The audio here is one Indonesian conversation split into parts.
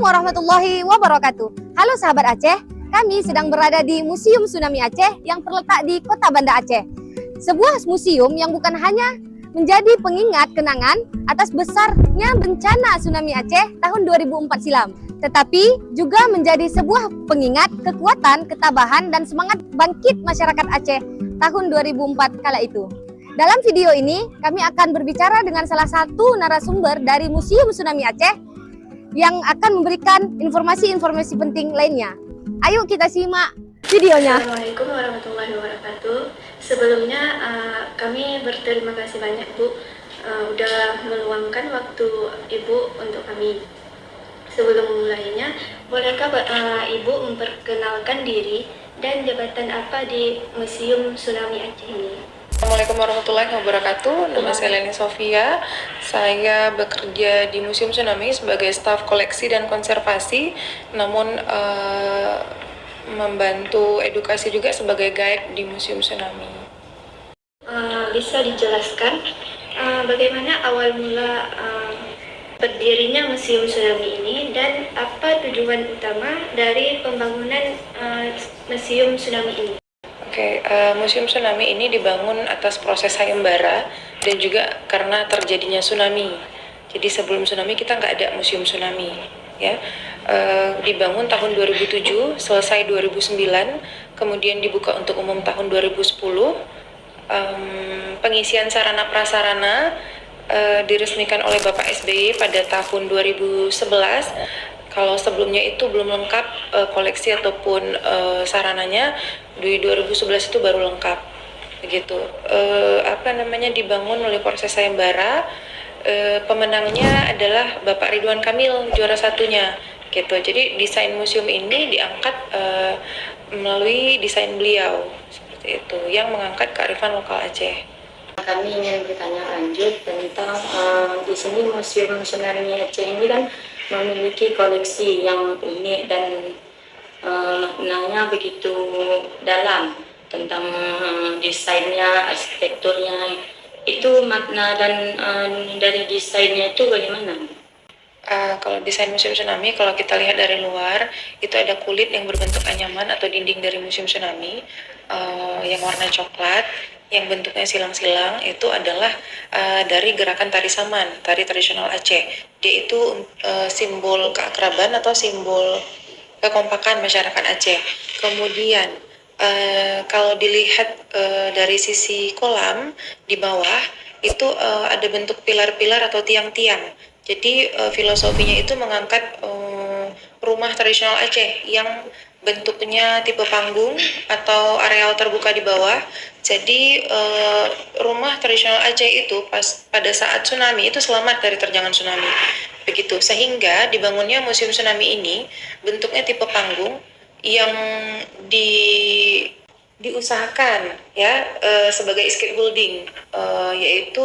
warahmatullahi wabarakatuh. Halo sahabat Aceh, kami sedang berada di Museum Tsunami Aceh yang terletak di Kota Banda Aceh. Sebuah museum yang bukan hanya menjadi pengingat kenangan atas besarnya bencana tsunami Aceh tahun 2004 silam, tetapi juga menjadi sebuah pengingat kekuatan, ketabahan, dan semangat bangkit masyarakat Aceh tahun 2004 kala itu. Dalam video ini, kami akan berbicara dengan salah satu narasumber dari Museum Tsunami Aceh yang akan memberikan informasi-informasi penting lainnya. Ayo kita simak videonya. Assalamualaikum warahmatullahi wabarakatuh. Sebelumnya kami berterima kasih banyak Bu udah meluangkan waktu Ibu untuk kami. Sebelum mulainya, bolehkah Ibu memperkenalkan diri dan jabatan apa di Museum Tsunami Aceh ini? Assalamualaikum warahmatullahi wabarakatuh. Nama saya Leni Sofia. Saya bekerja di Museum Tsunami sebagai staf koleksi dan konservasi, namun membantu edukasi juga sebagai guide di Museum Tsunami. Bisa dijelaskan bagaimana awal mula berdirinya Museum Tsunami ini dan apa tujuan utama dari pembangunan Museum Tsunami ini? Museum Tsunami ini dibangun atas proses sayembara dan juga karena terjadinya tsunami. Jadi sebelum tsunami kita nggak ada Museum Tsunami, ya. Dibangun tahun 2007, selesai 2009, kemudian dibuka untuk umum tahun 2010. Pengisian sarana prasarana diresmikan oleh Bapak SBY pada tahun 2011. Kalau sebelumnya itu belum lengkap koleksi ataupun sarananya, di 2011 itu baru lengkap, begitu. Dibangun oleh proses sayembara. Pemenangnya adalah Bapak Ridwan Kamil, juara satunya, gitu. Jadi desain museum ini diangkat melalui desain beliau, seperti itu, yang mengangkat kearifan lokal Aceh. Kami ingin bertanya lanjut tentang di sini Museum Tsunami Aceh ini kan memiliki koleksi yang unik dan maknanya begitu dalam tentang desainnya, arsitekturnya. Itu makna dan dari desainnya itu bagaimana? Kalau desain Museum Tsunami, kalau kita lihat dari luar, itu ada kulit yang berbentuk anyaman atau dinding dari Museum Tsunami yang warna coklat, yang bentuknya silang-silang. Itu adalah dari gerakan tari saman, tari tradisional Aceh. Dia itu simbol keakraban atau simbol kekompakan masyarakat Aceh. Kemudian kalau dilihat dari sisi kolam di bawah, itu ada bentuk pilar-pilar atau tiang-tiang. Jadi filosofinya itu mengangkat rumah tradisional Aceh yang bentuknya tipe panggung atau areal terbuka di bawah. Jadi rumah tradisional Aceh itu pada saat tsunami itu selamat dari terjangan tsunami. Begitu. Sehingga dibangunnya Museum Tsunami ini bentuknya tipe panggung yang diusahakan, ya, sebagai escape building, yaitu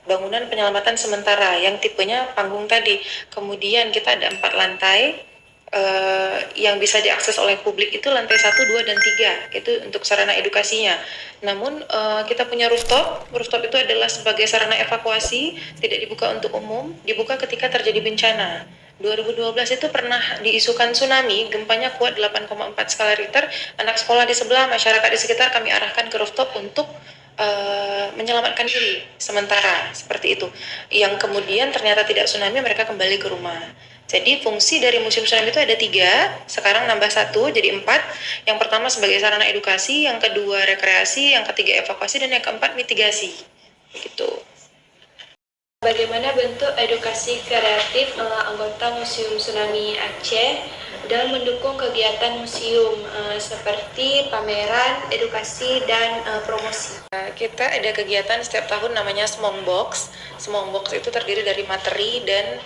bangunan penyelamatan sementara yang tipenya panggung tadi. Kemudian kita ada 4 lantai yang bisa diakses oleh publik, itu lantai 1, 2, dan 3. Itu untuk sarana edukasinya. Namun kita punya rooftop. Rooftop itu adalah sebagai sarana evakuasi, tidak dibuka untuk umum, dibuka ketika terjadi bencana. 2012 itu pernah diisukan tsunami, gempanya kuat 8,4 skala Richter. Anak sekolah di sebelah, masyarakat di sekitar kami arahkan ke rooftop untuk menyelamatkan diri sementara, seperti itu. Yang kemudian ternyata tidak tsunami, mereka kembali ke rumah. Jadi fungsi dari Museum Tsunami itu ada 3, sekarang nambah 1 jadi 4. Yang pertama sebagai sarana edukasi, yang kedua rekreasi, yang ketiga evakuasi, dan yang keempat mitigasi, begitu. Bagaimana bentuk edukasi kreatif anggota Museum Tsunami Aceh dalam mendukung kegiatan museum seperti pameran, edukasi, dan promosi? Kita ada kegiatan setiap tahun namanya Smongbox. Smongbox itu terdiri dari materi dan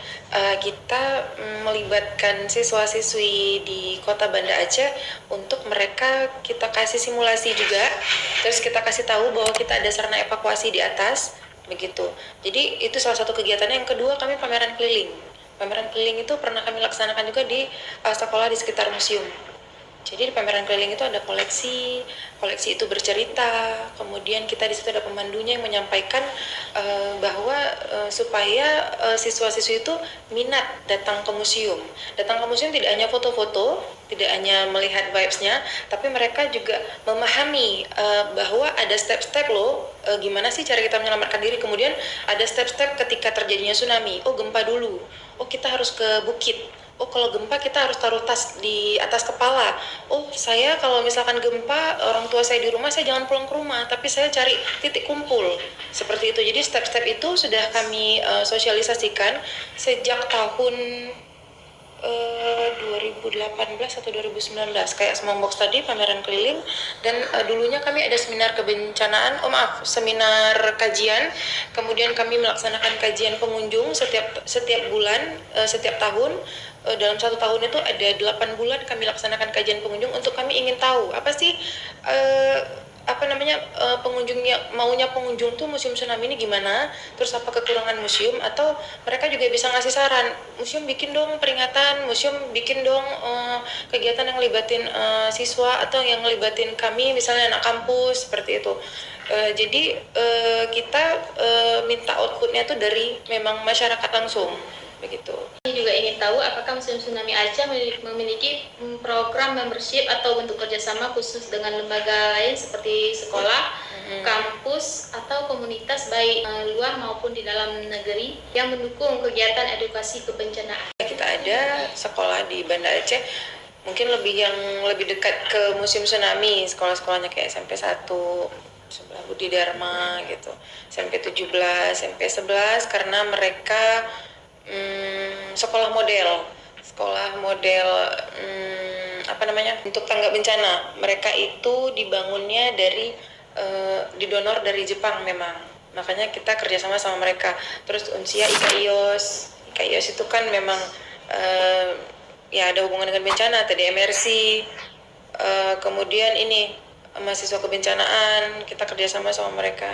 kita melibatkan siswa-siswi di Kota Banda Aceh untuk mereka kita kasih simulasi juga. Terus kita kasih tahu bahwa kita ada sarana evakuasi di atas. Begitu. Jadi itu salah satu kegiatannya. Yang kedua, kami pameran keliling. Pameran keliling itu pernah kami laksanakan juga di sekolah di sekitar museum. Jadi di pameran keliling itu ada koleksi itu bercerita, kemudian kita di situ ada pemandunya yang menyampaikan bahwa supaya siswa-siswi itu minat datang ke museum. Datang ke museum tidak hanya foto-foto, tidak hanya melihat vibes-nya, tapi mereka juga memahami bahwa ada step-step loh, gimana sih cara kita menyelamatkan diri. Kemudian ada step-step ketika terjadinya tsunami. Oh, gempa dulu. Oh, kita harus ke bukit. Oh, kalau gempa kita harus taruh tas di atas kepala. Oh, saya kalau misalkan gempa, orang tua saya di rumah, saya jangan pulang ke rumah, tapi saya cari titik kumpul. Seperti itu. Jadi step-step itu sudah kami sosialisasikan sejak tahun 2018 atau 2019, kayak Smallbox tadi, pameran keliling. Dan dulunya kami ada seminar kebencanaan, seminar kajian. Kemudian kami melaksanakan kajian pengunjung setiap bulan, setiap tahun. Dalam 1 tahun itu ada 8 bulan kami laksanakan kajian pengunjung untuk kami ingin tahu apa sih maunya pengunjung tuh museum tsunami ini gimana, terus apa kekurangan museum, atau mereka juga bisa ngasih saran, museum bikin dong peringatan, museum bikin dong kegiatan yang libatin siswa atau yang libatin kami misalnya anak kampus, seperti itu. Jadi kita minta outputnya tuh dari memang masyarakat langsung, begitu. Kami juga ingin tahu apakah Museum Tsunami Aceh memiliki program membership atau bentuk kerjasama khusus dengan lembaga lain seperti sekolah, kampus, atau komunitas baik luar maupun di dalam negeri yang mendukung kegiatan edukasi kebencanaan. Kita ada sekolah di Banda Aceh, mungkin yang lebih dekat ke Museum Tsunami, sekolah-sekolahnya kayak SMP 1, sebelah Budi Dharma gitu, SMP 17, SMP 11, karena mereka sekolah model untuk tangga bencana. Mereka itu dibangunnya dari didonor dari Jepang memang, makanya kita kerjasama sama mereka. Terus Unsia IKIOS itu kan memang ya ada hubungan dengan bencana, tadi MRC. Kemudian ini mahasiswa kebencanaan, kita kerjasama sama mereka.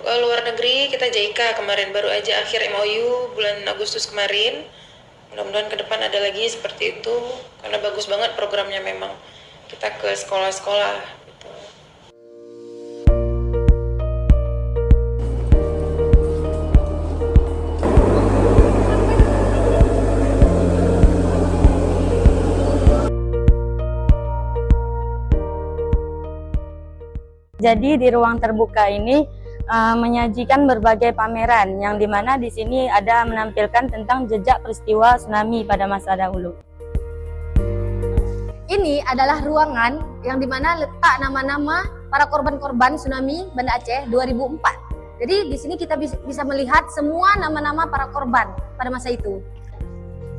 Luar negeri kita JICA kemarin baru aja akhir MOU bulan Agustus kemarin. Mudah-mudahan ke depan ada lagi seperti itu, karena bagus banget programnya, memang kita ke sekolah-sekolah gitu. Jadi di ruang terbuka ini menyajikan berbagai pameran yang dimana di sini ada menampilkan tentang jejak peristiwa tsunami pada masa dahulu. Ini adalah ruangan yang dimana letak nama-nama para korban-korban tsunami Banda Aceh 2004. Jadi di sini kita bisa melihat semua nama-nama para korban pada masa itu.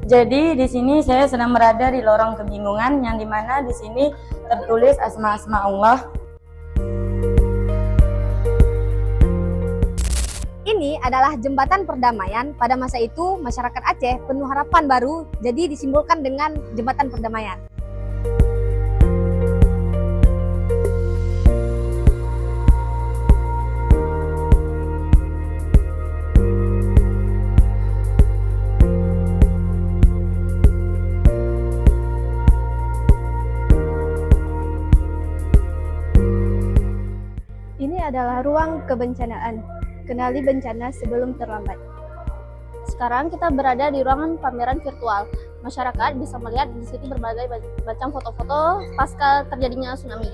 Jadi di sini saya sedang berada di lorong kebingungan yang dimana di sini tertulis asma-asma Allah. Ini adalah jembatan perdamaian. Pada masa itu masyarakat Aceh penuh harapan baru, jadi disimbolkan dengan jembatan perdamaian. Ini adalah ruang kebencanaan. Kenali bencana sebelum terlambat. Sekarang kita berada di ruangan pameran virtual. Masyarakat bisa melihat di situ berbagai macam foto-foto pasca terjadinya tsunami.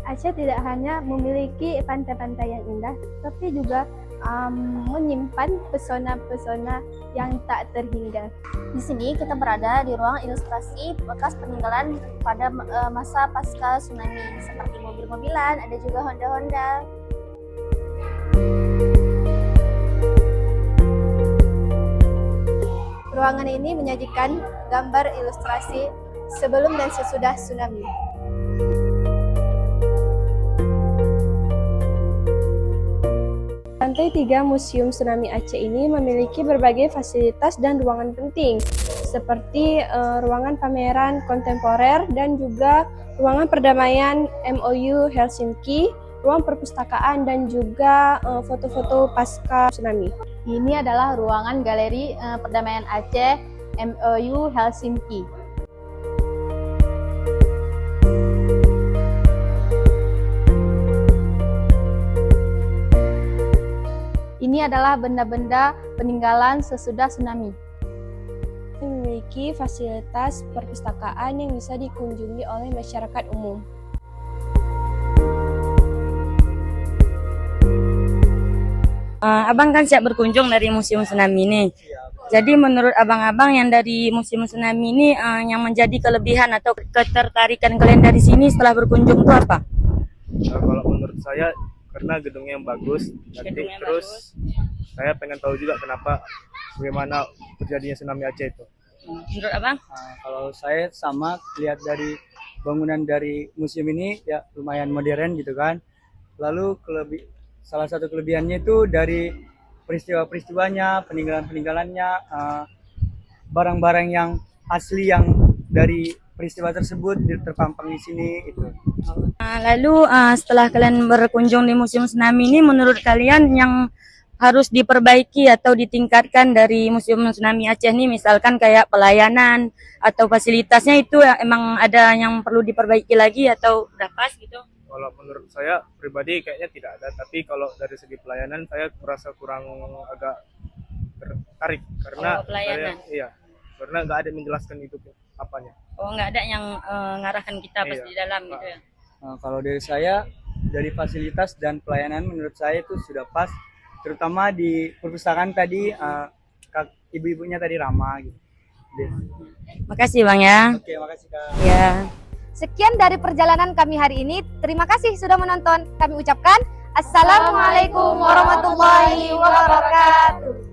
Aceh tidak hanya memiliki pantai-pantai yang indah, tapi juga menyimpan pesona-pesona yang tak terhingga. Di sini kita berada di ruang ilustrasi bekas peninggalan pada masa pasca tsunami, seperti mobil-mobilan, ada juga Honda-Honda. Ruangan ini menyajikan gambar ilustrasi sebelum dan sesudah tsunami. Lantai 3 Museum Tsunami Aceh ini memiliki berbagai fasilitas dan ruangan penting, seperti ruangan pameran kontemporer dan juga ruangan perdamaian MOU Helsinki, ruang perpustakaan, dan juga foto-foto pasca tsunami. Ini adalah ruangan Galeri Perdamaian Aceh MOU Helsinki. Ini adalah benda-benda peninggalan sesudah tsunami. Memiliki fasilitas perpustakaan yang bisa dikunjungi oleh masyarakat umum. Abang kan siap berkunjung dari Museum Tsunami ini. Jadi menurut abang-abang yang dari Museum Tsunami ini yang menjadi kelebihan atau ketertarikan kalian dari sini setelah berkunjung itu apa? Kalau menurut saya karena gedungnya yang bagus, Gedungnya terus saya pengen tahu juga kenapa bagaimana terjadinya tsunami Aceh itu. Menurut abang? Kalau saya sama lihat dari bangunan dari museum ini ya lumayan modern gitu kan. Lalu salah satu kelebihannya itu dari peristiwa-peristiwanya, peninggalan-peninggalannya, barang-barang yang asli yang dari peristiwa tersebut terpampang di sini itu. Lalu setelah kalian berkunjung di Museum Tsunami ini, menurut kalian yang harus diperbaiki atau ditingkatkan dari Museum Tsunami Aceh ini, misalkan kayak pelayanan atau fasilitasnya itu emang ada yang perlu diperbaiki lagi atau udah pas gitu? Kalau menurut saya pribadi kayaknya tidak ada, tapi kalau dari segi pelayanan saya merasa kurang agak tertarik karena pelayanan. Karena nggak ada yang menjelaskan itu apanya. Oh, nggak ada yang ngarahkan kita pas Iya. di dalam gitu ya? Kalau dari saya, dari fasilitas dan pelayanan menurut saya itu sudah pas, terutama di perpustakaan tadi ibu-ibunya tadi ramah gitu. Makasih Bang ya. Oke, makasih Kak. Ya. Sekian dari perjalanan kami hari ini. Terima kasih sudah menonton. Kami ucapkan Assalamualaikum warahmatullahi wabarakatuh.